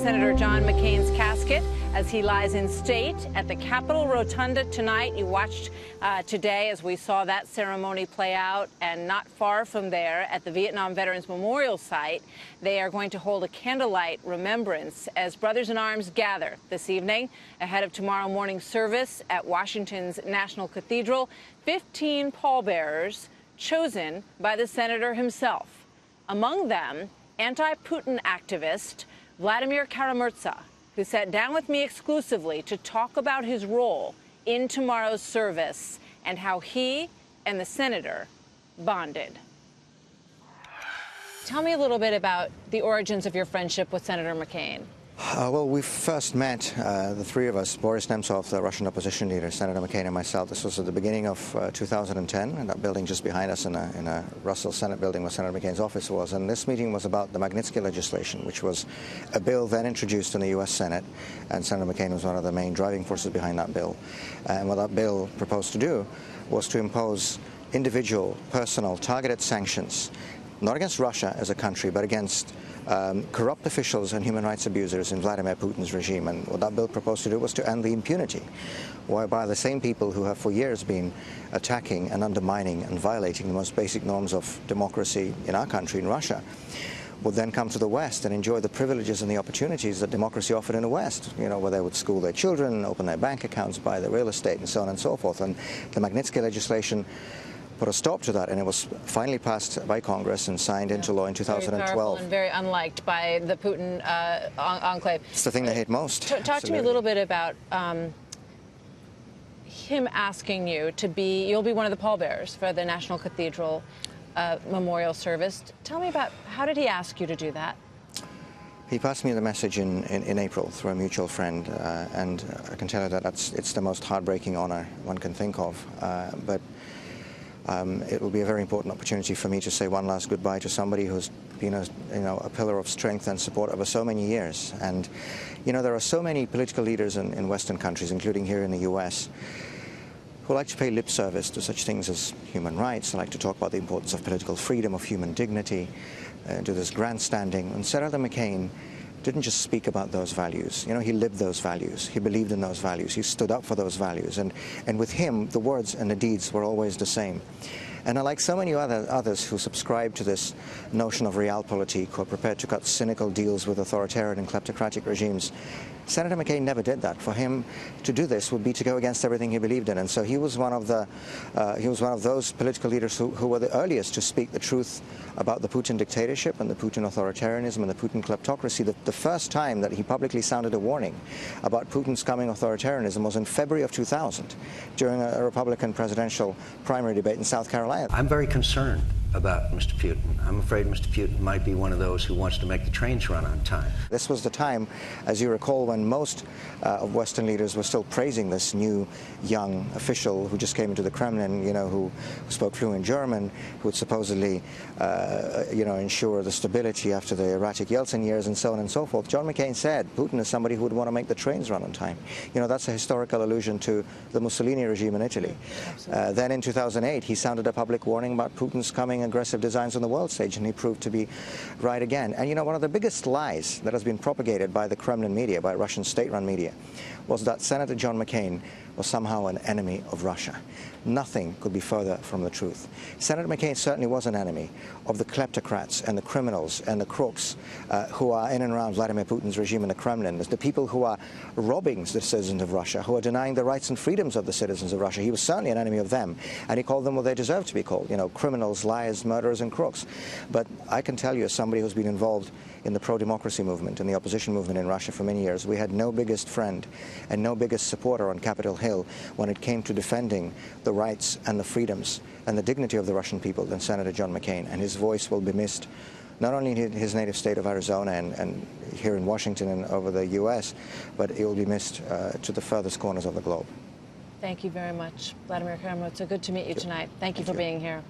Senator John McCain's casket as he lies in state at the Capitol Rotunda tonight. You watched today as we saw that ceremony play out, and not far from there at the Vietnam Veterans Memorial Site, they are going to hold a candlelight remembrance as brothers in arms gather this evening ahead of tomorrow morning's service at Washington's National Cathedral. 15 pallbearers chosen by the senator himself. Among them, anti-Putin activist Vladimir Kara-Murza, who sat down with me exclusively to talk about his role in tomorrow's service and how he and the senator bonded. Tell me a little bit about the origins of your friendship with Senator McCain. Well, we first met, the three of us, Boris Nemtsov, the Russian opposition leader, Senator McCain and myself. This was at the beginning of 2010, in that building just behind us in a Russell Senate building where Senator McCain's office was. And this meeting was about the Magnitsky legislation, which was a bill then introduced in the U.S. Senate. And Senator McCain was one of the main driving forces behind that bill. And what that bill proposed to do was to impose individual, personal, targeted sanctions, not against Russia as a country, but against corrupt officials and human rights abusers in Vladimir Putin's regime. And what that bill proposed to do was to end the impunity, whereby the same people who have for years been attacking and undermining and violating the most basic norms of democracy in our country, in Russia, would then come to the West and enjoy the privileges and the opportunities that democracy offered in the West, you know, where they would school their children, open their bank accounts, buy their real estate, and so on and so forth. And the Magnitsky legislation put a stop to that, and it was finally passed by Congress and signed into law in 2012. Very powerful and very unliked by the Putin enclave. It's the thing they hate most. Talk to me a little bit about him asking you to be, you'll be one of the pallbearers for the National Cathedral memorial service. Tell me about, how did he ask you to do that? He passed me the message in April through a mutual friend, and I can tell you that it's the most heartbreaking honor one can think of. But it will be a very important opportunity for me to say one last goodbye to somebody who's been a pillar of strength and support over so many years. And there are so many political leaders in Western countries, including here in the U.S., who like to pay lip service to such things as human rights. They like to talk about the importance of political freedom, of human dignity, do this grandstanding. And Senator McCain didn't just speak about those values. He lived those values. He believed in those values. He stood up for those values. And with him, the words and the deeds were always the same. And like so many others who subscribe to this notion of realpolitik, who are prepared to cut cynical deals with authoritarian and kleptocratic regimes, Senator McCain never did that. For him to do this would be to go against everything he believed in. And so he was one of those political leaders who were the earliest to speak the truth about the Putin dictatorship and the Putin authoritarianism and the Putin kleptocracy. The first time that he publicly sounded a warning about Putin's coming authoritarianism was in February of 2000 during a Republican presidential primary debate in South Carolina. I'm very concerned about Mr. Putin. I'm afraid Mr. Putin might be one of those who wants to make the trains run on time. This was the time, as you recall, when most of Western leaders were still praising this new young official who just came into the Kremlin, who spoke fluent German, who would supposedly, ensure the stability after the erratic Yeltsin years and so on and so forth. John McCain said Putin is somebody who would want to make the trains run on time. That's a historical allusion to the Mussolini regime in Italy. Then in 2008, he sounded a public warning about Putin's coming aggressive designs on the world stage, and he proved to be right again. And one of the biggest lies that has been propagated by the Kremlin media, by Russian state-run media, was that Senator John McCain was somehow an enemy of Russia. Nothing could be further from the truth. Senator McCain certainly was an enemy of the kleptocrats and the criminals and the crooks who are in and around Vladimir Putin's regime in the Kremlin, the people who are robbing the citizens of Russia, who are denying the rights and freedoms of the citizens of Russia. He was certainly an enemy of them, and he called them what they deserve to be called, criminals, liars, murderers, and crooks. But I can tell you, as somebody who's been involved in the pro-democracy movement and the opposition movement in Russia for many years, we had no biggest friend and no biggest supporter on Capitol Hill when it came to defending the rights and the freedoms and the dignity of the Russian people than Senator John McCain. And his voice will be missed not only in his native state of Arizona and here in Washington and over the U.S., but it will be missed to the furthest corners of the globe. Thank you very much, Vladimir Kara-Murza. Good to meet you tonight. Thank you for being here.